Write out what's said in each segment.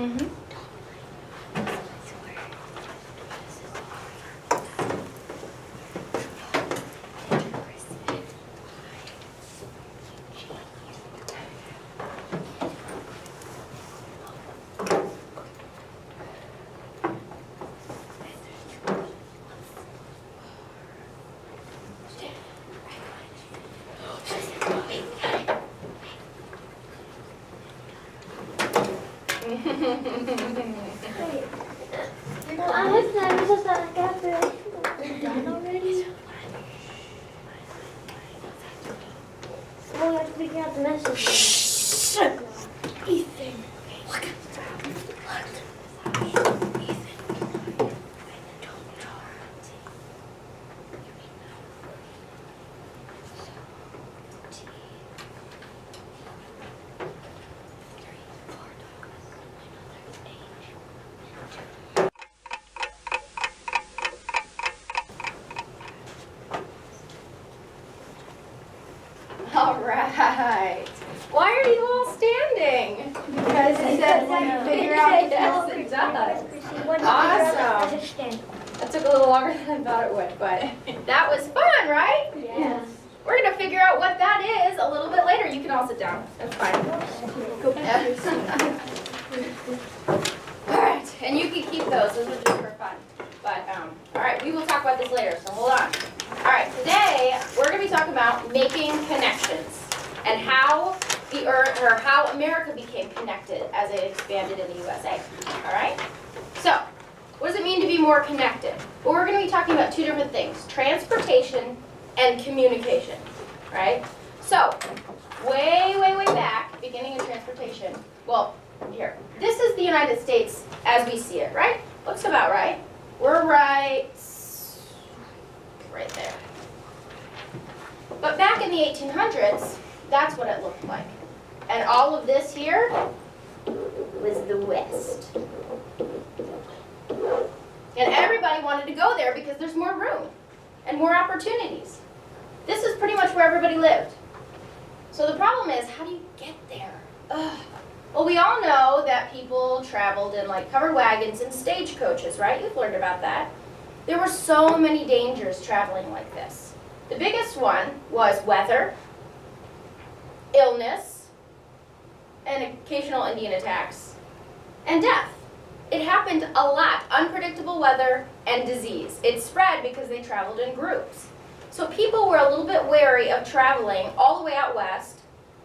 Mm-hmm. Well, I was nervous that I got done already. Well, we have to figure out the message. Ethan. Look. All right. Why are you all standing? Because it said when you figure out. Yes, it does. Awesome. That took a little longer than I thought it would, but that was fun, right? Yes. We're going to figure out what that is a little bit later. You can all sit down. That's fine. All right, and you can keep those. Those are just for fun. But, all right, we will talk about this later, so hold on. All right, today we're going to be talking about making connections and how the Earth, or how America became connected as it expanded in the USA. All right? So, what does it mean to be more connected? Well, we're going to be talking about two different things: transportation and communication. Right? So, way back, beginning of transportation. Well, here. This is the United States as we see it, right? Looks about right. We're right there. But back in the 1800s, that's what it looked like. And all of this here was the West. And everybody wanted to go there because there's more room and more opportunities. This is pretty much where everybody lived. So the problem is, how do you get there? Ugh. Well, we all know that people traveled in like covered wagons and stagecoaches, right? You've learned about that. There were so many dangers traveling like this. The biggest one was weather, illness, and occasional Indian attacks, and death. It happened a lot. Unpredictable weather and disease. It spread because they traveled in groups. So people were a little bit wary of traveling all the way out west,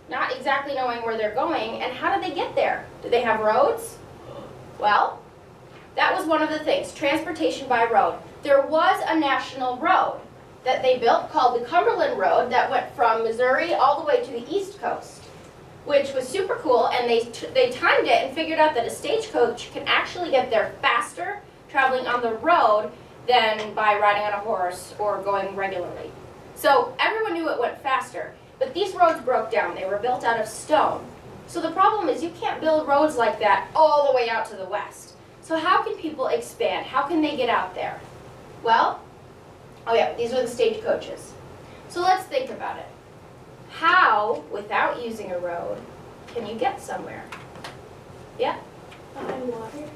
not exactly knowing where they're going, and how did they get there? Did they have roads? Well, that was one of the things, transportation by road. There was a national road that they built called the Cumberland Road that went from Missouri all the way to the East Coast, which was super cool, and they timed it and figured out that a stagecoach can actually get there faster traveling on the road than by riding on a horse or going regularly. So everyone knew it went faster, but these roads broke down. They were built out of stone. So the problem is you can't build roads like that all the way out to the west. So how can people expand? How can they get out there? Well, oh yeah, these are the stagecoaches. So let's think about it. How, without using a road, can you get somewhere? Yeah? By water.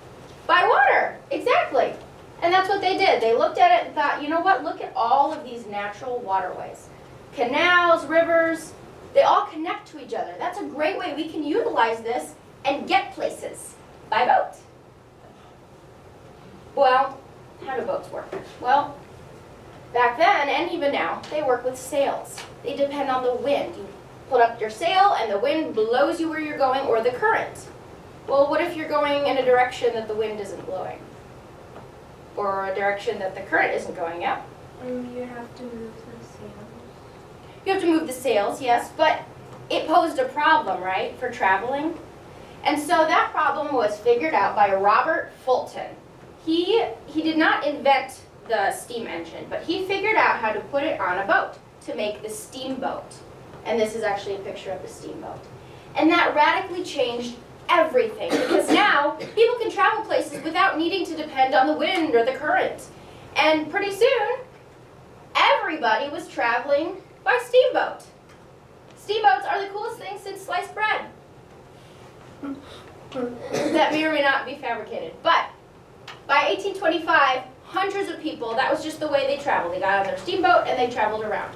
By water, exactly. And that's what they did. They looked at it and thought, you know what, look at all of these natural waterways. Canals, rivers, they all connect to each other. That's a great way we can utilize this and get places by boat. Well, how do boats work? Well, back then, and even now, they work with sails. They depend on the wind. You put up your sail and the wind blows you where you're going, or the current. Well, what if you're going in a direction that the wind isn't blowing? Or a direction that the current isn't going out? And you have to move the sails. You have to move the sails, yes, but it posed a problem, right, for traveling? And so that problem was figured out by Robert Fulton. He did not invent the steam engine, but he figured out how to put it on a boat to make the steamboat. And this is actually a picture of the steamboat. And that radically changed everything, because now people can travel places without needing to depend on the wind or the current. And pretty soon, everybody was traveling by steamboat. Steamboats are the coolest thing since sliced bread. that may or may not be fabricated. But by 1825, hundreds of people, that was just the way they traveled. They got on their steamboat and they traveled around.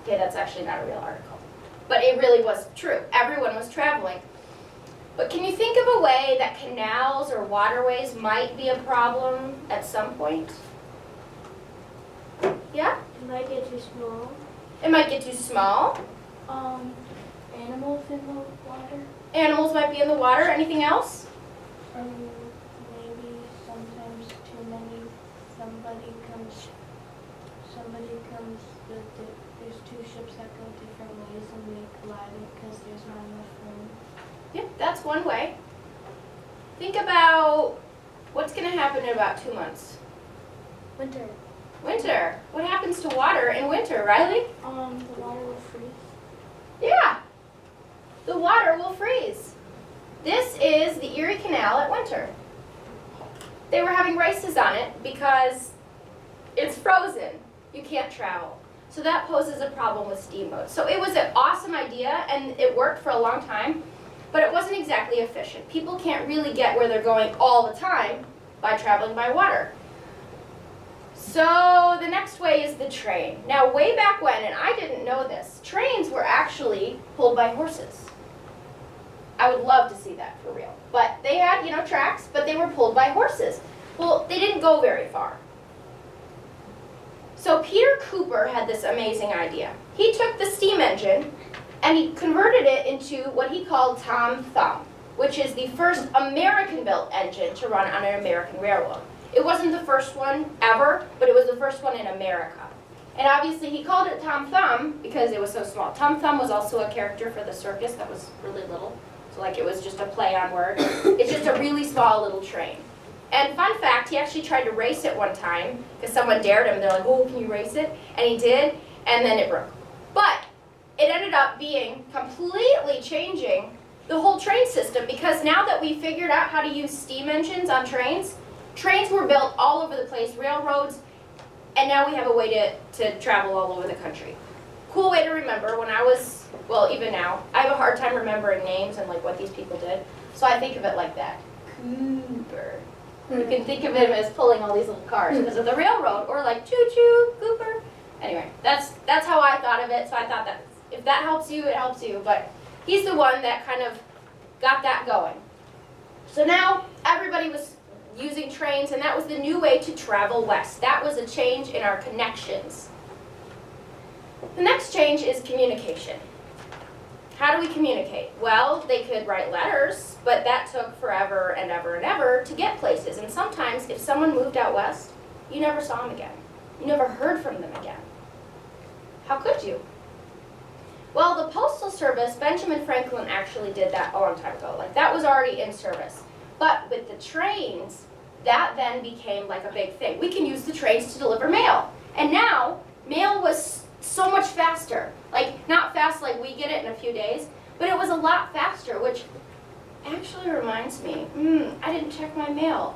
Okay, that's actually not a real article. But it really was true. Everyone was traveling. But can you think of a way that canals or waterways might be a problem at some point? Yeah? It might get too small. It might get too small. Animals in the water. Animals might be in the water. Anything else? Maybe sometimes too many. Somebody comes. There's two ships that go different ways and they collide because there's not enough room. Yep, that's one way. Think about what's going to happen in about 2 months. Winter. Winter. What happens to water in winter, Riley? The water will freeze. Yeah, the water will freeze. This is the Erie Canal at winter. They were having races on it because it's frozen. You can't travel. So that poses a problem with steamboats. So it was an awesome idea and it worked for a long time, but it wasn't exactly efficient. People can't really get where they're going all the time by traveling by water. So the next way is the train. Now way back when, and I didn't know this, trains were actually pulled by horses. I would love to see that for real. But they had, tracks, but they were pulled by horses. Well, they didn't go very far. So Peter Cooper had this amazing idea. He took the steam engine and he converted it into what he called Tom Thumb, which is the first American-built engine to run on an American railroad. It wasn't the first one ever, but it was the first one in America. And obviously he called it Tom Thumb because it was so small. Tom Thumb was also a character for the circus that was really little. So like it was just a play on words. It's just a really small little train. And fun fact, he actually tried to race it one time because someone dared him. They're like, oh, can you race it? And he did, and then it broke. But it ended up being completely changing the whole train system because now that we figured out how to use steam engines on trains, trains were built all over the place, railroads, and now we have a way to travel all over the country. Cool way to remember. When I was, well, even now, I have a hard time remembering names and like what these people did. So I think of it like that. Cooper. You can think of him as pulling all these little cars because of the railroad, or like choo-choo, Cooper. Anyway, that's how I thought of it. So I thought that if that helps you, it helps you. But he's the one that kind of got that going. So now everybody was using trains, and that was the new way to travel west. That was a change in our connections. The next change is communication. How do we communicate? Well, they could write letters, but that took forever and ever and ever to get places. And sometimes if someone moved out west, you never saw them again. You never heard from them again. How could you? Well, the Postal Service, Benjamin Franklin actually did that a long time ago. Like that was already in service. But with the trains, that then became like a big thing. We can use the trains to deliver mail. And now, mail was so much faster. Like, not fast like we get it in a few days, but it was a lot faster, which actually reminds me, I didn't check my mail.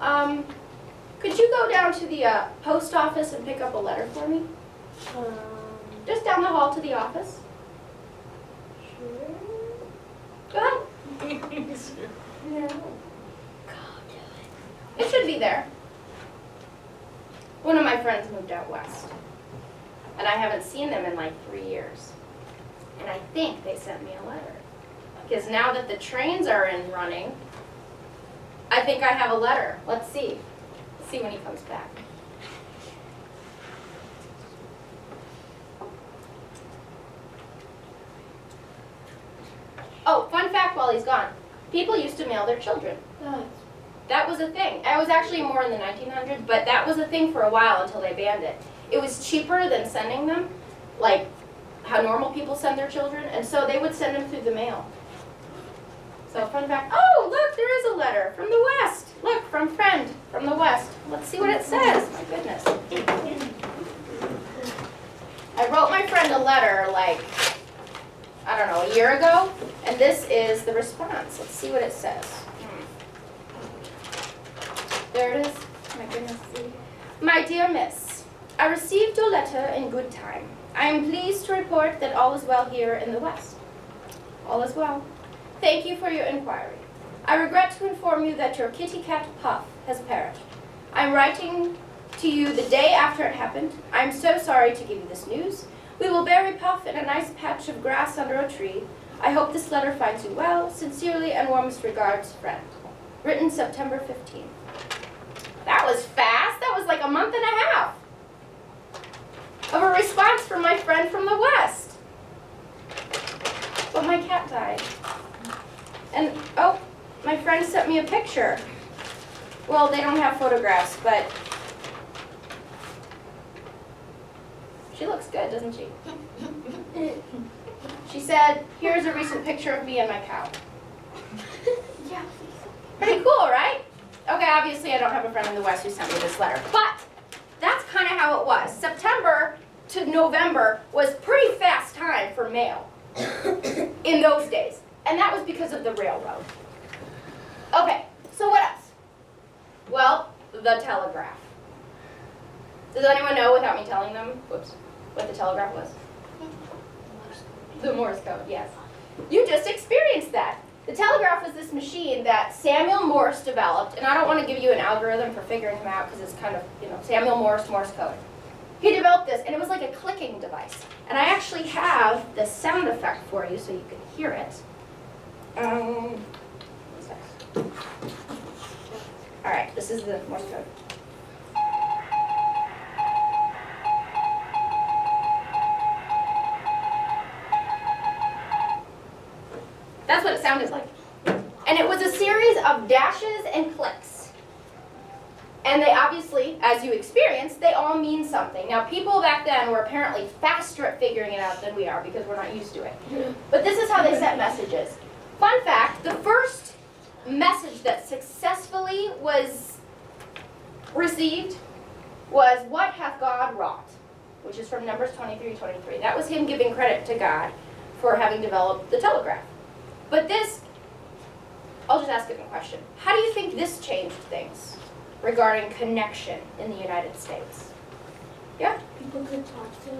Could you go down to the post office and pick up a letter for me? Just down the hall to the office. Sure. Go ahead. No. It should be there. One of my friends moved out west, and I haven't seen them in like 3 years. And I think they sent me a letter. Because now that the trains are in running, I think I have a letter. Let's see. Let's see when he comes back. Oh, fun fact while he's gone. People used to mail their children. That was a thing. It was actually more in the 1900s, but that was a thing for a while until they banned it. It was cheaper than sending them, like how normal people send their children, and so they would send them through the mail. So fun fact, oh, look, there is a letter from the West. Look, from friend from the West. Let's see what it says. My goodness. I wrote my friend a letter like, I don't know, a year ago, and this is the response. Let's see what it says. There it is. My goodness. My dear Miss, I received your letter in good time. I am pleased to report that all is well here in the West. All is well. Thank you for your inquiry. I regret to inform you that your kitty cat Puff has perished. I am writing to you the day after it happened. I am so sorry to give you this news. We will bury Puff in a nice patch of grass under a tree. I hope this letter finds you well. Sincerely and warmest regards, friend. Written September 15th. That was fast. That was like a month and a half of a response from my friend from the West. But my cat died. And, oh, my friend sent me a picture. Well, they don't have photographs, but she looks good, doesn't she? She said, here's a recent picture of me and my cow. Yeah. Pretty cool, right? Okay, obviously I don't have a friend in the West who sent me this letter, but that's kind of how it was. September to November was pretty fast time for mail in those days, and that was because of the railroad. Okay, so what else? Well, the telegraph. Does anyone know, without me telling them, whoops, what the telegraph was? The Morse code, yes. You just experienced that. The telegraph was this machine that Samuel Morse developed, and I don't want to give you an algorithm for figuring him out because it's kind of, Samuel Morse, Morse code. He developed this, and it was like a clicking device. And I actually have the sound effect for you so you can hear it. All right, this is the Morse code. That's what it sounded like. And it was a series of dashes and clicks. And they obviously, as you experienced, they all mean something. Now, people back then were apparently faster at figuring it out than we are because we're not used to it. But this is how they sent messages. Fun fact, the first message that successfully was received was, "What hath God wrought?" which is from Numbers 23:23. That was him giving credit to God for having developed the telegraph. But this, I'll just ask it a question. How do you think this changed things regarding connection in the United States? Yeah? People could talk to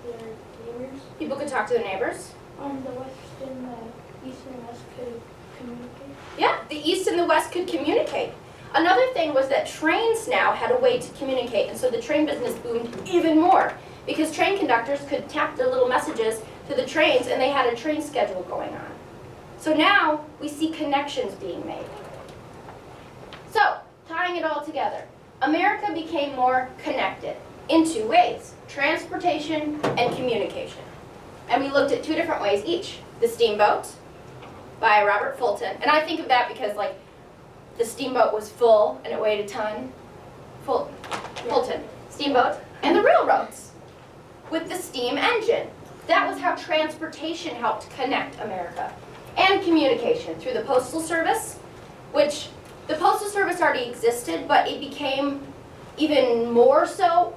their neighbors. People could talk to their neighbors? The West and the East and West could communicate. Yeah, the East and the West could communicate. Another thing was that trains now had a way to communicate, and so the train business boomed even more because train conductors could tap their little messages to the trains and they had a train schedule going on. So now we see connections being made. So, tying it all together, America became more connected in two ways, transportation and communication. And we looked at two different ways each. The steamboat by Robert Fulton, and I think of that because the steamboat was full and it weighed a ton. Fulton, steamboat, and the railroads with the steam engine. That was how transportation helped connect America. And communication through the Postal Service, which the Postal Service already existed, but it became even more so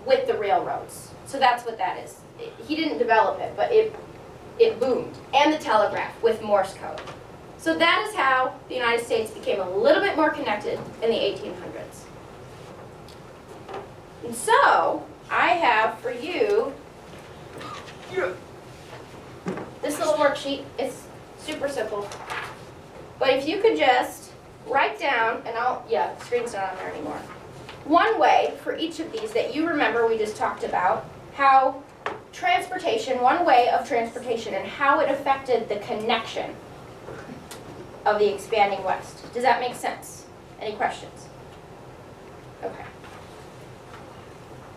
with the railroads. So that's what that is. He didn't develop it, but it boomed. And the telegraph with Morse code. So that is how the United States became a little bit more connected in the 1800s. And so, I have for you this little worksheet. It's super simple. But if you could just write down, and the screen's not on there anymore. One way for each of these that you remember we just talked about, how transportation, one way of transportation, and how it affected the connection of the expanding West. Does that make sense? Any questions? Okay.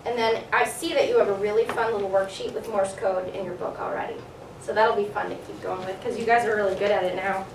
And then I see that you have a really fun little worksheet with Morse code in your book already. So that'll be fun to keep going with because you guys are really good at it now.